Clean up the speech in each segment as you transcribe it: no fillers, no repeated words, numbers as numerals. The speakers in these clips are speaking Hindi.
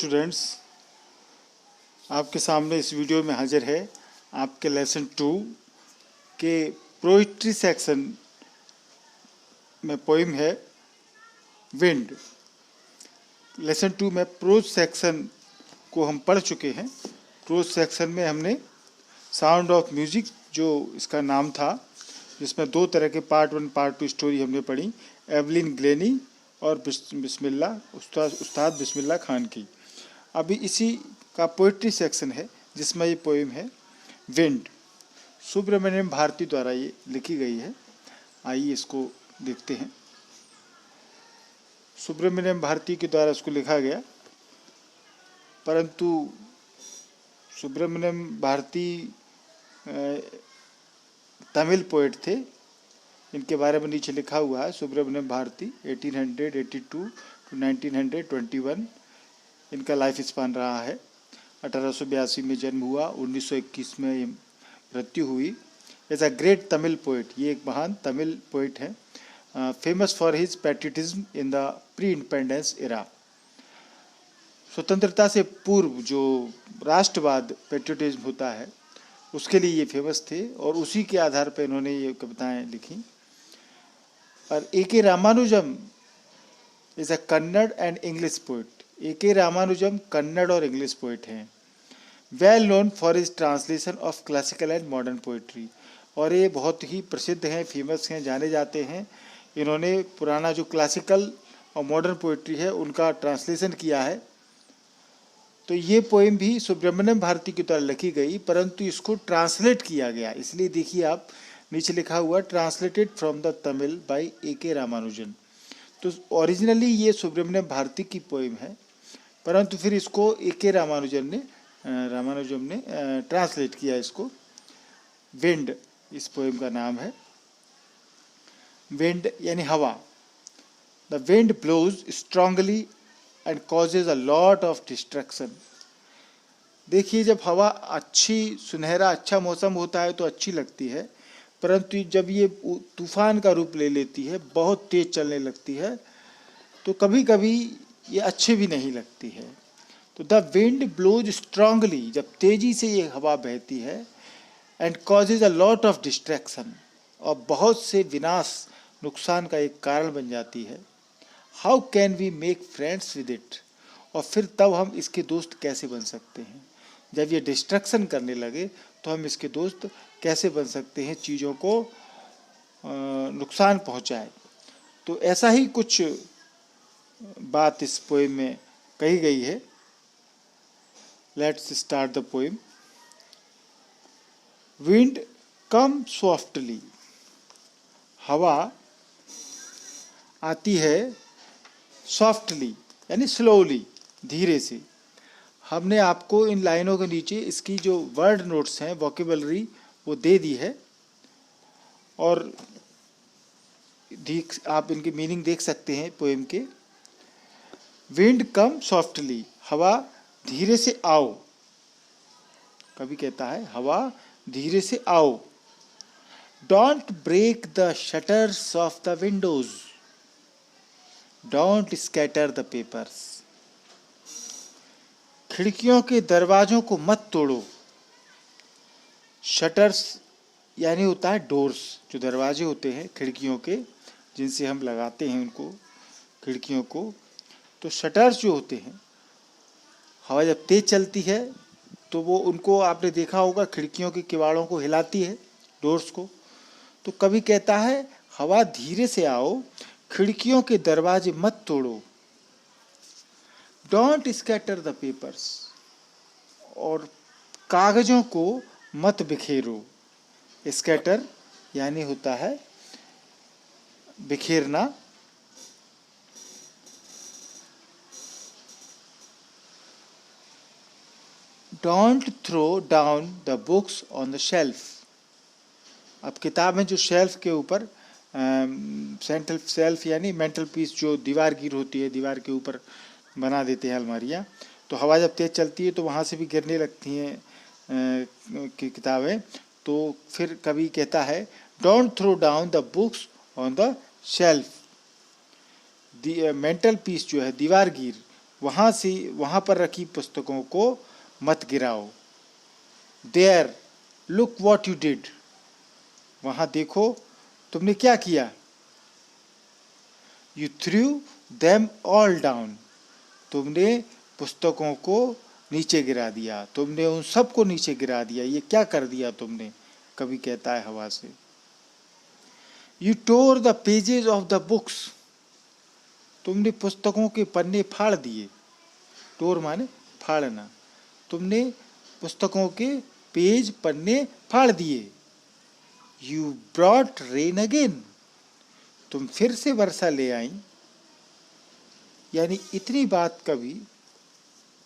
स्टूडेंट्स, आपके सामने इस वीडियो में हाजिर है आपके लेसन 2 के पोइट्री सेक्शन में पोइम है विंड। लेसन 2 में प्रोज सेक्शन को हम पढ़ चुके हैं। प्रोज सेक्शन में हमने साउंड ऑफ म्यूजिक जो इसका नाम था, जिसमें 2 तरह के पार्ट 1 पार्ट 2 स्टोरी हमने पढ़ी, एवलिन ग्लेनी और उस्ताद बिस्मिल्लाह खान की। अभी इसी का पोइट्री सेक्शन है जिसमें ये पोइम है विंड। सुब्रमण्यम भारती द्वारा ये लिखी गई है। आइए इसको देखते हैं। सुब्रमण्यम भारती के द्वारा इसको लिखा गया, परंतु सुब्रमण्यम भारती तमिल पोएट थे। इनके बारे में नीचे लिखा हुआ है सुब्रमण्यम भारती 1882 टू 1921 इनका लाइफ स्पान रहा है। 1882 में जन्म हुआ, 1921 में मृत्यु हुई। As a great Tamil poet, ये एक महान तमिल पोएट है। Famous for his patriotism in the pre independence era. स्वतंत्रता से पूर्व जो राष्ट्रवाद पैट्रियटिज्म होता है उसके लिए ये फेमस थे और उसी के आधार पर इन्होंने ये कविताएं लिखी। और A K. Ramanujam is a Kannada and English poet. A K. Ramanujam Kannada और इंग्लिश पोइट हैं। Well known for his translation of classical and modern poetry, और ये बहुत ही प्रसिद्ध हैं, फेमस हैं, जाने जाते हैं। इन्होंने पुराना जो क्लासिकल और मॉडर्न पोइट्री है उनका ट्रांसलेशन किया है। तो ये पोएम भी सुब्रमण्यम भारती की तरह लिखी गई, परंतु इसको ट्रांसलेट किया गया। इसलिए देखिए आप नीचे लिखा हुआ translated from the Tamil by A K. Ramanujan. तो ओरिजिनली ये सुब्रमण्यम भारती की पोएम है, परंतु फिर इसको ए.के. रामानुजम ने ट्रांसलेट किया। इसको विंड इस पोएम का नाम है। विंड यानी हवा। The wind blows strongly and causes a lot of destruction. देखिए, जब हवा अच्छी सुनहरा अच्छा मौसम होता है तो अच्छी लगती है, परंतु जब ये तूफान का रूप ले लेती है, बहुत तेज चलने लगती है, तो कभी कभी ये अच्छी भी नहीं लगती है। तो द विंड ब्लोज स्ट्रांगली, जब तेजी से ये हवा बहती है, and causes a lot of distraction, और बहुत से विनाश नुकसान का एक कारण बन जाती है। How can we make friends with it, और फिर तब हम इसके दोस्त कैसे बन सकते हैं। जब ये डिस्ट्रक्शन करने लगे तो हम इसके दोस्त कैसे बन सकते हैं, चीज़ों को नुकसान पहुंचाए। तो ऐसा ही कुछ बात इस पोएम में कही गई है। Let's start the poem. Wind come softly, हवा आती है सॉफ्टली यानी स्लोली, धीरे से। हमने आपको इन लाइनों के नीचे इसकी जो वर्ड नोट्स हैं, वोकेबलरी, वो दे दी है, और आप इनकी मीनिंग देख सकते हैं पोएम के। विंड कम सॉफ्टली, हवा धीरे से आओ। कभी कहता है हवा धीरे से आओ। Don't break the shutters of the windows, don't scatter the papers. खिड़कियों के दरवाजों को मत तोड़ो। शटर्स यानी होता है डोर्स, जो दरवाजे होते हैं खिड़कियों के, जिनसे हम लगाते हैं उनको, खिड़कियों को। तो शटर्स जो होते हैं, हवा जब तेज चलती है तो वो उनको आपने देखा होगा, खिड़कियों के किवाड़ों को हिलाती है, डोर्स को। तो कभी कहता है हवा धीरे से आओ, खिड़कियों के दरवाजे मत तोड़ो। डोंट स्कैटर द पेपर्स, और कागजों को मत बिखेरो। स्कैटर यानी होता है बिखेरना। Don't throw down the books on the shelf. अब किताबें जो शेल्फ के ऊपर, सेंट्रल शेल्फ यानी मेंटल पीस, जो दीवार गिर होती है, दीवार के ऊपर बना देते हैं अलमारियाँ, तो हवा जब तेज चलती है तो वहाँ से भी गिरने लगती हैं किताबें। तो फिर कभी कहता है don't throw down the books on the shelf. Mental peace जो है, दीवार गिर, वहाँ पर रखी पुस्तकों को मत गिराओ। There look what you did, वहाँ देखो तुमने क्या किया। You threw them all down, तुमने पुस्तकों को नीचे गिरा दिया, तुमने उन सब को नीचे गिरा दिया, ये क्या कर दिया तुमने, कवि कहता है हवा से। You tore the pages of the books, तुमने पुस्तकों के पन्ने फाड़ दिए। टोर माने फाड़ना, तुमने पुस्तकों के पेज पन्ने फाड़ दिए। यू ब्रॉट रेन अगेन, तुम फिर से वर्षा ले आई। यानी इतनी बात कवि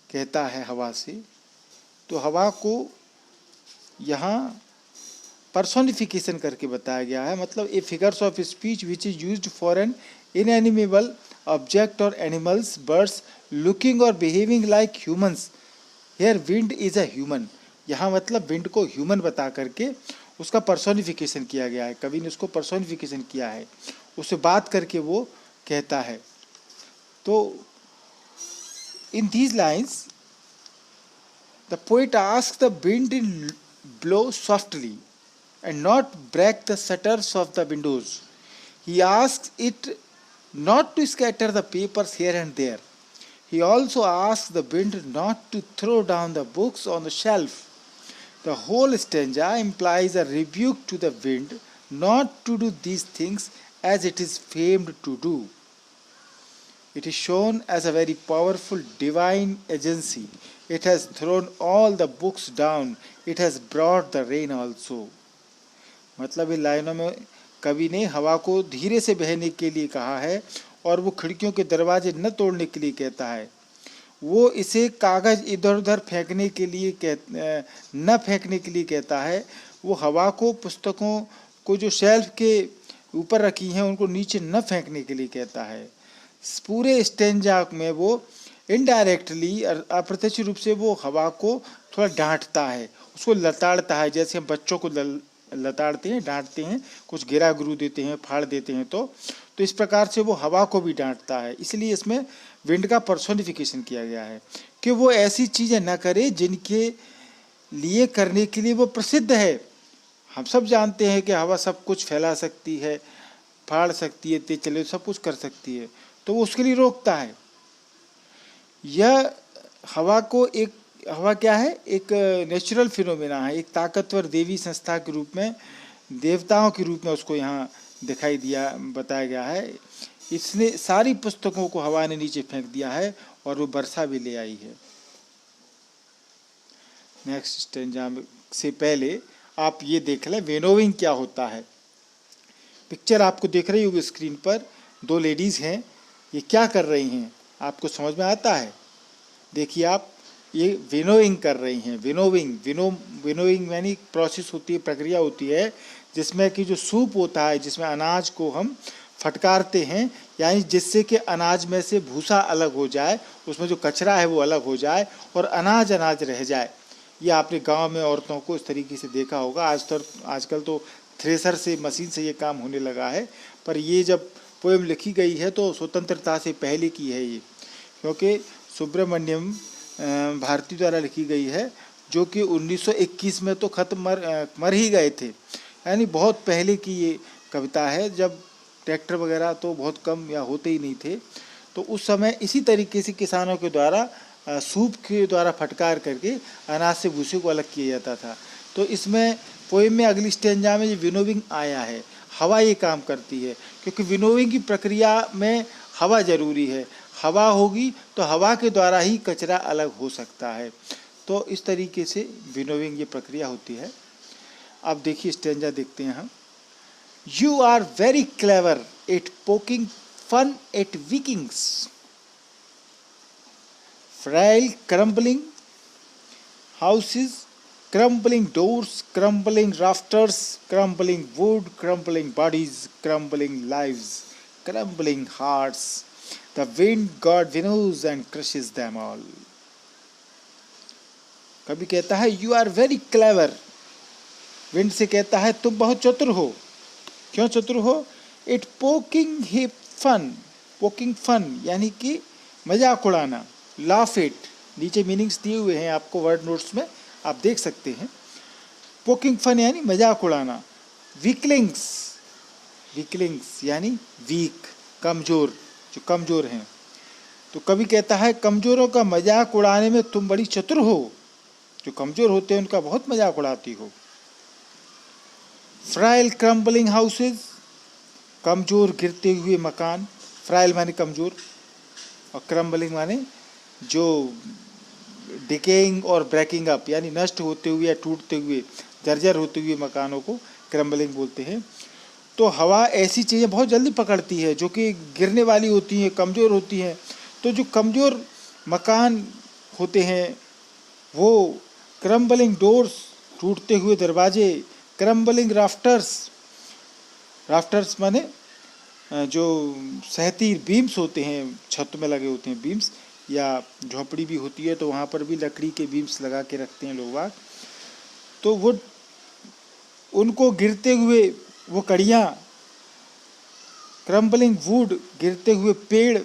कहता है हवा से। तो हवा को यहाँ पर्सोनिफिकेशन करके बताया गया है, मतलब a figures of speech which is used for an इनएनिमेबल ऑब्जेक्ट और एनिमल्स, बर्ड्स लुकिंग और behaving like humans. Here wind is a human, यहाँ मतलब विंड को ह्यूमन बता करके उसका पर्सोनिफिकेशन किया गया है। कवि ने उसको पर्सोनिफिकेशन किया है, उससे बात करके वो कहता है। तो in these lines the poet asks the wind to blow softly and not break the shutters of the windows. He asks it not to scatter the papers here and there. He also asks the wind not to throw down the books on the shelf. The whole stanza implies a rebuke to the wind not to do these things as it is famed to do. It is shown as a very powerful divine agency. It has thrown all the books down. It has brought the rain also. मतलब इन लाइनों में कवि ने हवा को धीरे से बहने के लिए कहा है और वो खिड़कियों के दरवाजे न तोड़ने के लिए कहता है। वो इसे कागज इधर उधर फेंकने के लिए न फेंकने के लिए कहता है। वो हवा को पुस्तकों को जो शेल्फ के ऊपर रखी हैं उनको नीचे न फेंकने के लिए कहता है। पूरे स्टेंजा में वो इनडायरेक्टली अप्रत्यक्ष रूप से वो हवा को थोड़ा डांटता है, उसको लताड़ता है, जैसे हम बच्चों को लताड़ते हैं, डांटते हैं, कुछ गिरा गुरु देते हैं, फाड़ देते हैं। तो इस प्रकार से वो हवा को भी डांटता है। इसलिए इसमें विंड का पर्सोनिफिकेशन किया गया है कि वो ऐसी चीज़ें न करे जिनके लिए करने के लिए वो प्रसिद्ध है। हम सब जानते हैं कि हवा सब कुछ फैला सकती है, फाड़ सकती है, तेज चले सब कुछ कर सकती है, तो वो उसके लिए रोकता है। यह हवा को हवा क्या है, एक नेचुरल फिनोमेना है, एक ताकतवर देवी संस्था के रूप में, देवताओं के रूप में उसको यहाँ बताया गया है। इसने सारी पुस्तकों को हवा ने नीचे फेंक दिया है और वो वर्षा भी ले आई है। नेक्स्ट स्टेंजा से पहले आप ये देख लें विनोविंग क्या होता है। पिक्चर आपको दिख रही होगी स्क्रीन पर, दो लेडीज हैं, ये क्या कर रही हैं आपको समझ में आता है? देखिए आप, ये विनोइंग कर रही हैं। विनोइंग यानी प्रोसेस होती है, प्रक्रिया होती है जिसमें कि जो सूप होता है, जिसमें अनाज को हम फटकारते हैं, यानी जिससे कि अनाज में से भूसा अलग हो जाए, उसमें जो कचरा है वो अलग हो जाए और अनाज रह जाए। ये आपने गांव में औरतों को इस तरीके से देखा होगा। आजकल तो थ्रेसर से, मशीन से ये काम होने लगा है, पर ये जब पोएम लिखी गई है तो स्वतंत्रता से पहले की है ये, क्योंकि सुब्रमण्यम भारती द्वारा लिखी गई है, जो कि 1921 में तो मर ही गए थे। यानी बहुत पहले की ये कविता है, जब ट्रैक्टर वगैरह तो बहुत कम या होते ही नहीं थे। तो उस समय इसी तरीके से किसानों के द्वारा सूप के द्वारा फटकार करके अनाज से भूसे को अलग किया जाता था। तो इसमें पोएम में अगली स्टेंजा में जो विनोविंग आया है, हवा ये काम करती है, क्योंकि विनोविंग की प्रक्रिया में हवा ज़रूरी है। हवा होगी तो हवा के द्वारा ही कचरा अलग हो सकता है। तो इस तरीके से विनोविंग ये प्रक्रिया होती है। अब देखिए स्टेंजा देखते हैं हम। You are very clever at poking fun at weaklings, frail crumbling houses, crumbling doors, crumbling rafters, crumbling wood, crumbling bodies, crumbling lives, crumbling hearts. The wind god winnows and crushes them all. कभी कहता है you are very clever, wind से कहता है तुम बहुत चतुर हो। क्यों चतुर हो? It poking fun, poking fun यानी कि मजाक उड़ाना, लाफ एट, नीचे मीनिंग्स दिए हुए हैं आपको वर्ड नोट्स में, आप देख सकते हैं। पोकिंग फन यानी मजाक उड़ाना। वीकलिंग्स, वीकलिंग्स यानी वीक, कमज़ोर, जो कमज़ोर हैं। तो कवि कहता है कमज़ोरों का मजाक उड़ाने में तुम बड़ी चतुर हो, जो कमज़ोर होते हैं उनका बहुत मजाक उड़ाती हो। फ्राइल क्रम्बलिंग हाउसेज, कमज़ोर गिरते हुए मकान। फ्राइल माने कमज़ोर और क्रम्बलिंग माने जो डिकेइंग और ब्रेकिंग अप यानी नष्ट होते हुए या टूटते हुए, जर्जर होते हुए मकानों को क्रम्बलिंग बोलते हैं। तो हवा ऐसी चीज़ें बहुत जल्दी पकड़ती है जो कि गिरने वाली होती हैं, कमज़ोर होती हैं। तो जो कमज़ोर मकान होते हैं वो क्रम्बलिंग डोर्स, टूटते हुए दरवाजे। क्रम्बलिंग राफ्टर्स, राफ्टर्स माने जो सहती बीम्स होते हैं, छत में लगे होते हैं बीम्स, या झोपड़ी भी होती है तो वहाँ पर भी लकड़ी के बीम्स लगा के रखते हैं लोग बाग। तो वो उनको गिरते हुए वो कड़ियाँ, क्रम्बलिंग वुड, गिरते हुए पेड़।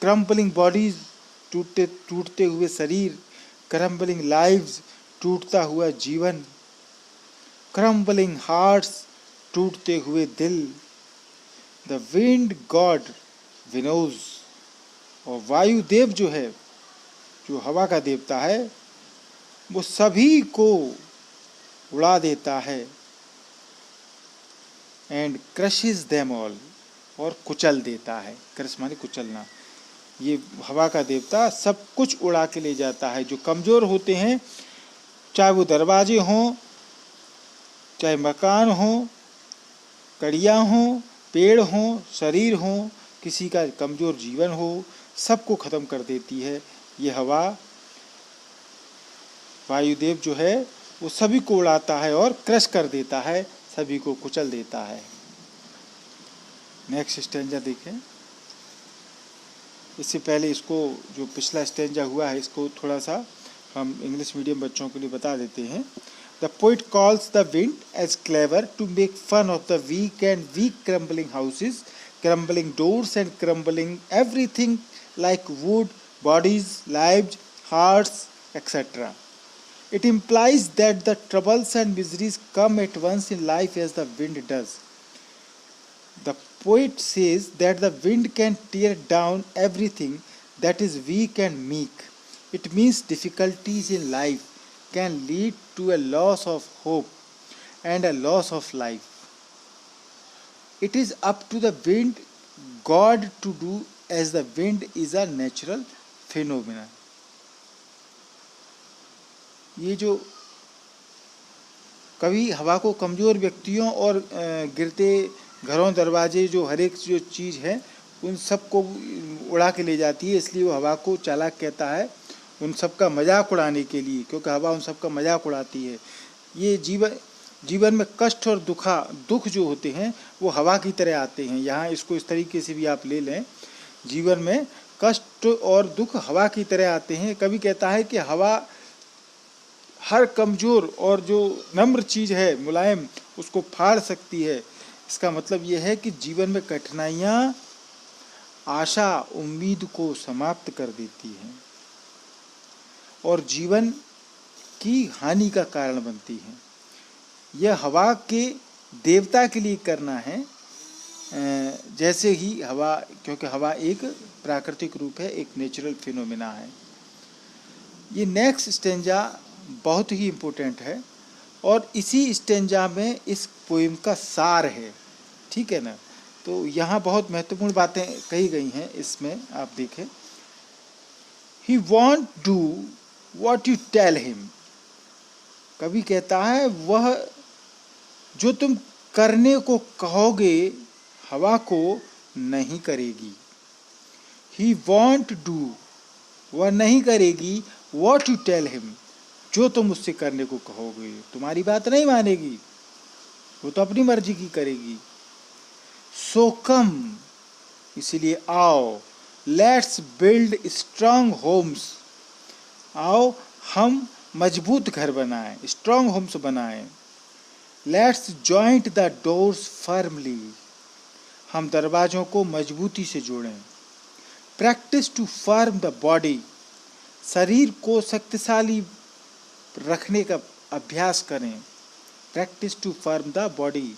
क्रम्बलिंग बॉडीज, टूटते हुए शरीर। क्रम्बलिंग लाइव्स, टूटता हुआ जीवन। क्रम्बलिंग हार्ट्स, टूटते हुए दिल। द विंड गॉड विनोज, और वायुदेव जो है, जो हवा का देवता है, वो सभी को उड़ा देता है। एंड क्रशेज देम ऑल, और कुचल देता है। क्रश माने कुचलना। ये हवा का देवता सब कुछ उड़ा के ले जाता है। जो कमज़ोर होते हैं, चाहे वो दरवाजे हों, चाहे मकान हों, कड़ियाँ हों, पेड़ हों, शरीर हों, किसी का कमज़ोर जीवन हो, सबको ख़त्म कर देती है ये हवा। वायुदेव जो है वो सभी को उड़ाता है और क्रश कर देता है, सभी को कुचल देता है। नेक्स्ट स्टेंजा देखें। इससे पहले इसको, जो पिछला स्टेंजा हुआ है, इसको थोड़ा सा हम इंग्लिश मीडियम बच्चों के लिए बता देते हैं। The poet calls the wind as clever to make fun of the weak and weak crumbling houses, crumbling doors and crumbling everything like wood, bodies, lives, hearts, etc. It implies that the troubles and miseries come at once in life as the wind does. The poet says that the wind can tear down everything that is weak and meek. It means difficulties in life can lead to a loss of hope and a loss of life. It is up to the wind God to do, as the wind is a natural phenomenon. ये जो कवि हवा को कमज़ोर व्यक्तियों और गिरते घरों, दरवाजे, जो हर एक जो चीज़ है उन सब को उड़ा के ले जाती है, इसलिए वो हवा को चालाक कहता है, उन सब का मजाक उड़ाने के लिए, क्योंकि हवा उन सब का मजाक उड़ाती है। ये जीवन में कष्ट और दुख जो होते हैं वो हवा की तरह आते हैं। यहाँ इसको इस तरीके से भी आप ले लें, जीवन में कष्ट और दुख हवा की तरह आते हैं। कवि कहता है कि हवा हर कमज़ोर और जो नम्र चीज़ है, मुलायम, उसको फाड़ सकती है। इसका मतलब ये है कि जीवन में कठिनाइयाँ आशा, उम्मीद को समाप्त कर देती हैं और जीवन की हानि का कारण बनती हैं। यह हवा के देवता के लिए करना है, जैसे ही हवा, क्योंकि हवा एक प्राकृतिक रूप है, एक नेचुरल फिनोमिना है। ये नेक्स्ट स्टेंजा बहुत ही इम्पोर्टेंट है और इसी स्टेंजा में इस पोइम का सार है, ठीक है ना। तो यहाँ बहुत महत्वपूर्ण बातें कही गई हैं इसमें, आप देखें। He won't do what you tell him, कवि कहता है वह जो तुम करने को कहोगे हवा को नहीं करेगी। ही वॉन्ट डू, वह नहीं करेगी, वॉट यू टेल हिम, जो तुम उससे करने को कहोगे, तुम्हारी बात नहीं मानेगी, वो तो अपनी मर्जी की करेगी। सो कम, इसलिए आओ, लेट्स बिल्ड स्ट्रांग होम्स, आओ हम मजबूत घर बनाएं, स्ट्रांग होम्स बनाएं। Let's joint the doors firmly, हम दरवाज़ों को मजबूती से जोड़ें। Practice to firm the body, शरीर को शक्तिशाली रखने का अभ्यास करें। Practice to firm the body.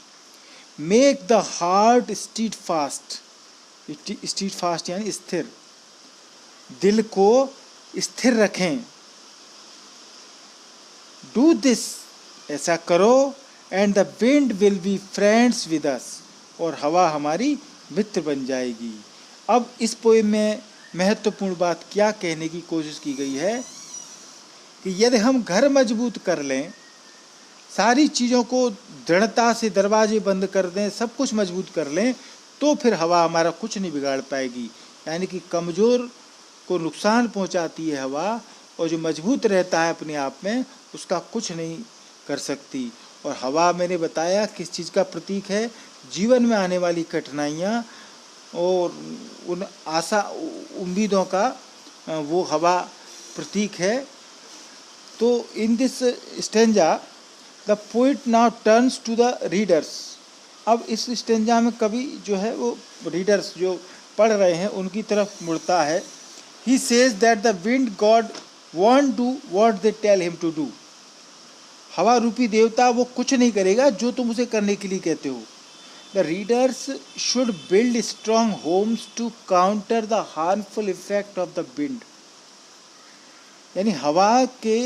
Make the heart steadfast, steadfast यानी स्थिर, दिल को स्थिर रखें। डू दिस, ऐसा करो, and the wind will be friends with us, और हवा हमारी मित्र बन जाएगी। अब इस पोएम में महत्वपूर्ण बात क्या कहने की कोशिश की गई है कि यदि हम घर मजबूत कर लें, सारी चीज़ों को दृढ़ता से दरवाजे बंद कर दें, सब कुछ मजबूत कर लें, तो फिर हवा हमारा कुछ नहीं बिगाड़ पाएगी। यानी कि कमज़ोर को नुकसान पहुंचाती है हवा, और जो मजबूत रहता है अपने आप में उसका कुछ नहीं कर सकती। और हवा मैंने बताया किस चीज़ का प्रतीक है, जीवन में आने वाली कठिनाइयाँ और उन आशा उम्मीदों का वो हवा प्रतीक है। तो in this stanza the poet now turns to the readers. अब इस स्टेंजा में कवि जो है वो रीडर्स जो पढ़ रहे हैं उनकी तरफ मुड़ता है। He says that the wind god won't do what they tell him to do. हवा रूपी देवता वो कुछ नहीं करेगा जो तुम उसे करने के लिए कहते हो। The readers should build strong homes to counter the harmful effect of the wind. यानी हवा के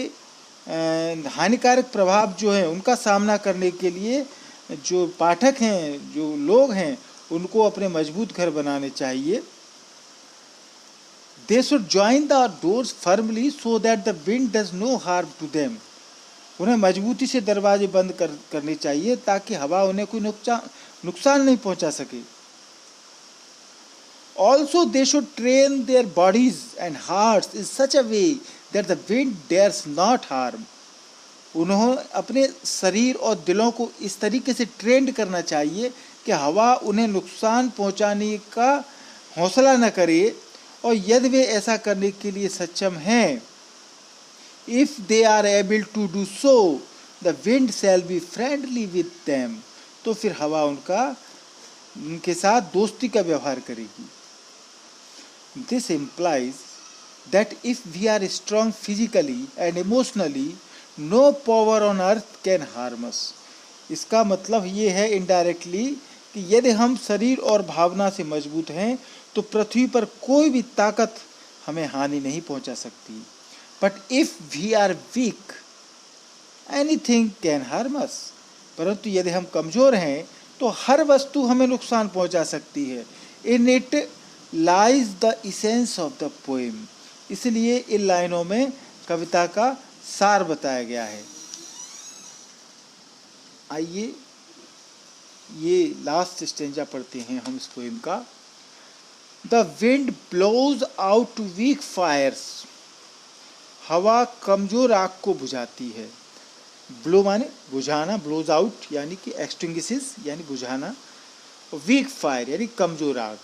हानिकारक प्रभाव जो है उनका सामना करने के लिए जो पाठक हैं, जो लोग हैं, उनको अपने मजबूत घर बनाने चाहिए। They should join the doors firmly so that the wind does no harm to them. उन्हें मजबूती से दरवाजे बंद करने चाहिए ताकि हवा उन्हें कोई नुकसान नहीं पहुंचा सके। Also they should train their bodies and hearts in such a way that the wind dares not harm. उन्होंने अपने शरीर और दिलों को इस तरीके से ट्रेंड करना चाहिए कि हवा उन्हें नुकसान पहुंचाने का हौसला न करे, और यदि वे ऐसा करने के लिए सक्षम हैं, if they are able to do so the wind shall be friendly with them. तो फिर हवा उनके साथ दोस्ती का व्यवहार करेगी। This implies that if we are strong physically and emotionally, no power on earth can harm us। इसका मतलब ये है इनडायरेक्टली कि यदि हम शरीर और भावना से मजबूत हैं तो पृथ्वी पर कोई भी ताकत हमें हानि नहीं पहुंचा सकती। But if we are weak anything can harm us. परंतु यदि हम कमज़ोर हैं तो हर वस्तु हमें नुकसान पहुंचा सकती है। In it lies the essence of the poem. इसलिए इन लाइनों में कविता का सार बताया गया है। आइए ये लास्ट स्टेंजा पढ़ते हैं हम इस पोएम का। The wind blows out weak fires. हवा कमजोर आग को बुझाती है। ब्लो माने बुझाना, ब्लोज आउट यानी कि एक्सटिंग्विशेस यानी बुझाना, वीक फायर यानी कमजोर आग।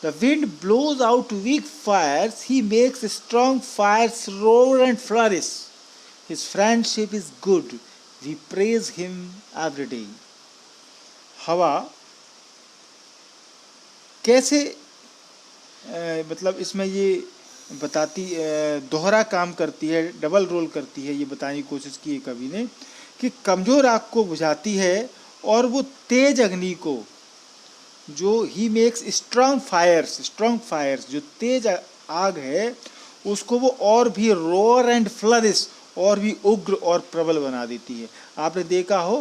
The wind blows out weak fires, he makes strong fires roar and flourish. His friendship is good, we praise him every day. हवा कैसे मतलब इसमें ये बताती दोहरा काम करती है, डबल रोल करती है, ये बताने की कोशिश की है कवि ने कि कमज़ोर आग को बुझाती है और वो तेज अग्नि को, जो ही मेक्स स्ट्रॉन्ग फायर्स जो तेज आग है उसको वो और भी रोअर एंड फ्लरिश और भी उग्र और प्रबल बना देती है। आपने देखा हो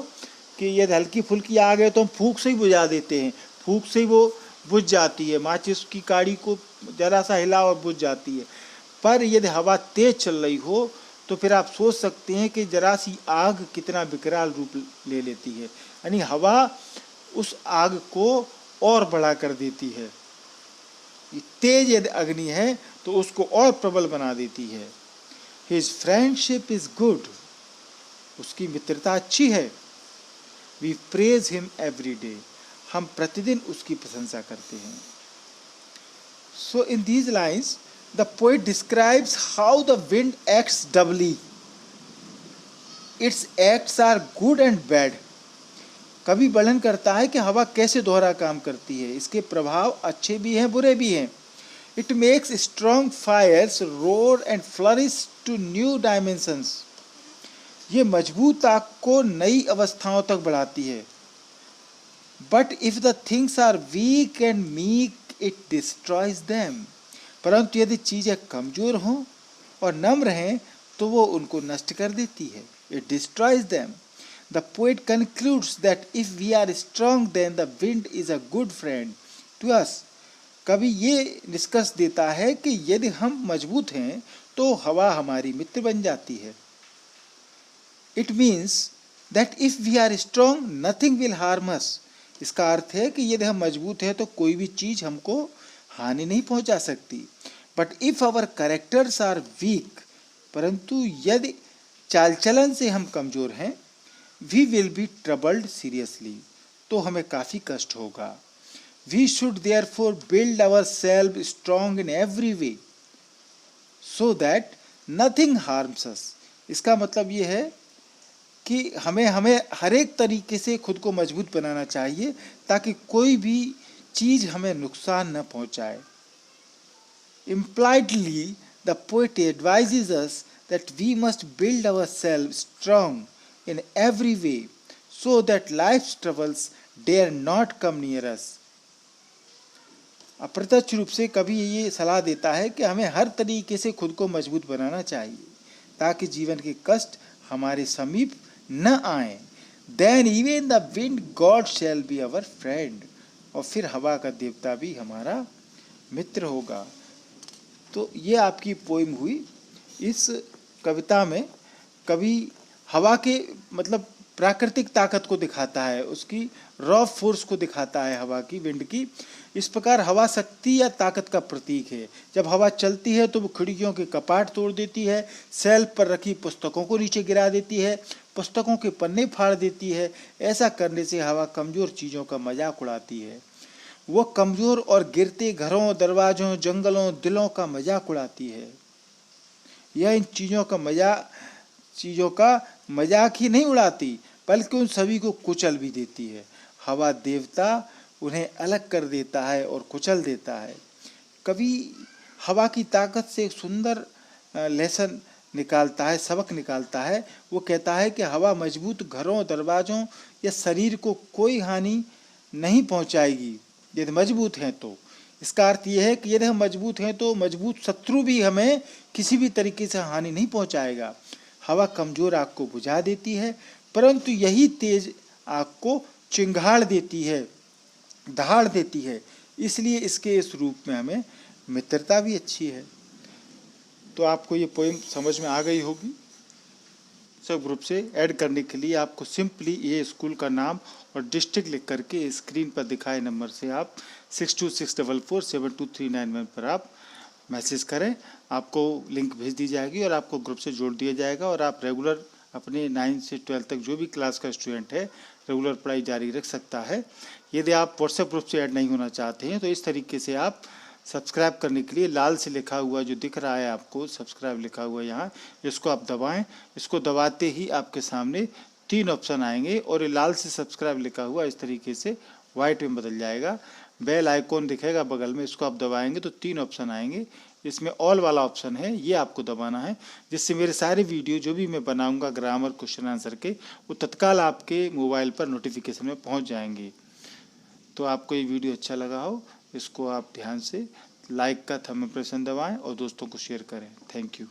कि यदि हल्की फुल्की आग है तो हम फूंक से ही बुझा देते हैं, फूंक से ही वो बुझ जाती है, माचिस की काड़ी को जरा सा हिला और बुझ जाती है। पर यदि हवा तेज चल रही हो तो फिर आप सोच सकते हैं कि जरा सी आग कितना विकराल रूप ले लेती है। यानी हवा उस आग को और बढ़ा कर देती है। तेज यदि अग्नि है तो उसको और प्रबल बना देती है। हिज फ्रेंडशिप इज गुड, उसकी मित्रता अच्छी है। We praise him every day, हम प्रतिदिन उसकी प्रशंसा करते हैं। So in these lines the poet describes how the wind acts doubly. Its acts are good and bad. कवि वर्णन करता है कि हवा कैसे दोहरा काम करती है, इसके प्रभाव अच्छे भी हैं बुरे भी हैं। It makes strong fires roar and flourish to new dimensions. ये मजबूत आग को नई अवस्थाओं तक बढ़ाती है. But if the things are weak and meek, it destroys them. परंतु यदि चीजें कमजोर हों और नम्र हैं तो वो उनको नष्ट कर देती है. It destroys them. The poet concludes that if we are strong, then the wind is a good friend to us. कवि ये निष्कर्ष देता है कि यदि हम मजबूत हैं तो हवा हमारी मित्र बन जाती है. It means that if we are strong, nothing will harm us. इसका अर्थ है कि यदि हम मजबूत हैं तो कोई भी चीज हमको हानि नहीं पहुंचा सकती. But if our characters are weak, परंतु यदि चाल चलन से हम कमजोर हैं, we will be troubled seriously, तो हमें काफी कष्ट होगा. We should therefore build our self strong in every way so that nothing harms us. इसका मतलब ये है कि हमें हर एक तरीके से खुद को मजबूत बनाना चाहिए ताकि कोई भी चीज हमें नुकसान न पहुंचाए. Impliedly, the poet advises us that we must build ourselves strong in every way so that life's troubles dare not come near us. अप्रत्यक्ष रूप से कवि ये सलाह देता है कि हमें हर तरीके से खुद को मजबूत बनाना चाहिए ताकि जीवन के कष्ट हमारे समीप न आए. Then even the wind god shall be our friend. और फिर हवा का देवता भी हमारा मित्र होगा. तो ये आपकी पोइम हुई. इस कविता में कवि हवा के मतलब प्राकृतिक ताकत को दिखाता है, उसकी रॉ फोर्स को दिखाता है हवा की, विंड की. इस प्रकार हवा शक्ति या ताकत का प्रतीक है. जब हवा चलती है तो वो खिड़कियों के कपाट तोड़ देती है, शेल्फ पर रखी पुस्तकों को नीचे गिरा देती है, पुस्तकों के पन्ने फाड़ देती है. ऐसा करने से हवा कमजोर चीज़ों का मजाक उड़ाती है. वो कमजोर और गिरते घरों, दरवाजों, जंगलों, दिलों का मजाक उड़ाती है. यह इन चीज़ों का मजाक ही नहीं उड़ाती बल्कि उन सभी को कुचल भी देती है. हवा देवता उन्हें अलग कर देता है और कुचल देता है. कवि हवा की ताकत से एक सुंदर लेसन निकालता है, सबक निकालता है. वो कहता है कि हवा मजबूत घरों, दरवाजों या शरीर को कोई हानि नहीं पहुंचाएगी यदि मजबूत हैं तो. इसका अर्थ यह है कि यदि हम मजबूत हैं तो मजबूत शत्रु भी हमें किसी भी तरीके से हानि नहीं पहुंचाएगा. हवा कमजोर आग को बुझा देती है, परंतु यही तेज आग को चिंगाड़ देती है, दहाड़ देती है. इसलिए इसके इस रूप में हमें मित्रता भी अच्छी है. तो आपको ये पोएम समझ में आ गई होगी. सब ग्रुप से ऐड करने के लिए आपको सिंपली ये स्कूल का नाम और डिस्ट्रिक्ट लिख करके स्क्रीन पर दिखाए नंबर से आप 6264472391 पर आप मैसेज करें. आपको लिंक भेज दी जाएगी और आपको ग्रुप से जोड़ दिया जाएगा और आप रेगुलर अपने 9 से 12 तक जो भी क्लास का स्टूडेंट है रेगुलर पढ़ाई जारी रख सकता है. यदि आप व्हाट्सएप ग्रुप से ऐड नहीं होना चाहते हैं तो इस तरीके से आप सब्सक्राइब करने के लिए लाल से लिखा हुआ जो दिख रहा है आपको सब्सक्राइब लिखा हुआ यहाँ, इसको आप दबाएं. इसको दबाते ही आपके सामने 3 ऑप्शन आएंगे और ये लाल से सब्सक्राइब लिखा हुआ इस तरीके से वाइट में बदल जाएगा. बेल आइकॉन दिखेगा बगल में, इसको आप दबाएंगे तो 3 ऑप्शन आएंगे. इसमें ऑल वाला ऑप्शन है, ये आपको दबाना है, जिससे मेरे सारे वीडियो जो भी मैं बनाऊंगा ग्रामर क्वेश्चन आंसर के वो तत्काल आपके मोबाइल पर नोटिफिकेशन में पहुंच जाएंगे. तो आपको ये वीडियो अच्छा लगा हो, इसको आप ध्यान से लाइक का थंब इम्प्रेशन दबाएं और दोस्तों को शेयर करें. Thank you.